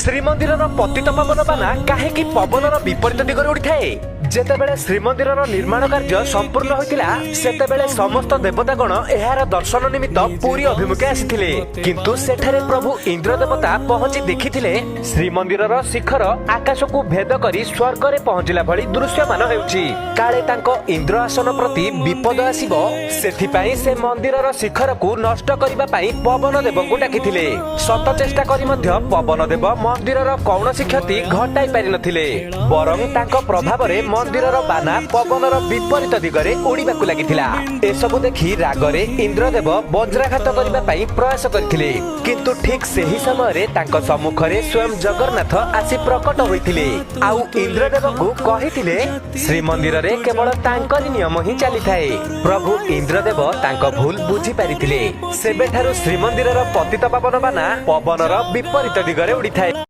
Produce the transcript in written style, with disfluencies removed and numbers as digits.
ଶ୍ରୀମନ୍ଦିରର ପତିତ ପାବନ ବାନା କାହିଁକି ପବନର ବିପରୀତ ଦିଗରେ ଉଡ଼ିଥାଏ? ଯେତେବେଳେ ଶ୍ରୀମନ୍ଦିରର ନିର୍ମାଣ କାର୍ଯ୍ୟ ସମ୍ପୂର୍ଣ୍ଣ ହୋଇଥିଲା ସେତେବେଳେ ସମସ୍ତ ଦେବତାଗଣ ଏହାର ଦର୍ଶନ ନିମିତ୍ତ ପୁରୀ ଅଭିମୁଖେ ଆସିଥିଲେ, କିନ୍ତୁ ସେଠାରେ ପ୍ରଭୁ ଇନ୍ଦ୍ର ଦେବତା ପହଞ୍ଚି ଦେଖିଥିଲେ ଶ୍ରୀମନ୍ଦିରର ଶିଖର ଆକାଶକୁ ଭେଦ କରି ସ୍ୱର୍ଗରେ ପହଞ୍ଚିଲା ଭଳି ଦୃଶ୍ୟମାନ ହେଉଛି। କାଳେ ତାଙ୍କ ଇନ୍ଦ୍ର ଆସନ ପ୍ରତି ବିପଦ ଆସିବ, ସେଥିପାଇଁ ସେ ମନ୍ଦିରର ଶିଖରକୁ ନଷ୍ଟ କରିବା ପାଇଁ ପବନ ଦେବଙ୍କୁ ଡାକିଥିଲେ। ଶତ ଚେଷ୍ଟା କରି ମଧ୍ୟ ପବନ ଦେବ ମନ୍ଦିରର କୌଣସି କ୍ଷତି ଘଟାଇ ପାରିନଥିଲେ, ବରଂ ତାଙ୍କ ପ୍ରଭାବରେ ମନ୍ଦିରର ବାନା ପବନର ବିପରୀତ ଦିଗରେ ଉଡ଼ିବାକୁ ଲାଗିଥିଲା। ଏସବୁ ଦେଖି ରାଗରେ ଇନ୍ଦ୍ରଦେବ ବଜ୍ରାଘାତ କରିବା ପାଇଁ ପ୍ରୟାସ କରିଥିଲେ, କିନ୍ତୁ ଠିକ୍ ସେହି ସମୟରେ ତାଙ୍କ ସମ୍ମୁଖରେ ସ୍ୱୟଂ ଜଗନ୍ନାଥ ଆସି ପ୍ରକଟ ହୋଇଥିଲେ ଆଉ ଇନ୍ଦ୍ରଦେବଙ୍କୁ କହିଥିଲେ ଶ୍ରୀମନ୍ଦିରରେ କେବଳ ତାଙ୍କରି ନିୟମ ହିଁ ଚାଲିଥାଏ। ପ୍ରଭୁ ଇନ୍ଦ୍ରଦେବ ତାଙ୍କ ଭୁଲ ବୁଝି ପାରିଥିଲେ। ସେବେଠାରୁ ଶ୍ରୀମନ୍ଦିରର ପତିତ ପାବନ ବାନା ପବନର ବିପରୀତ ଦିଗରେ ଉଡ଼ିଥାଏ।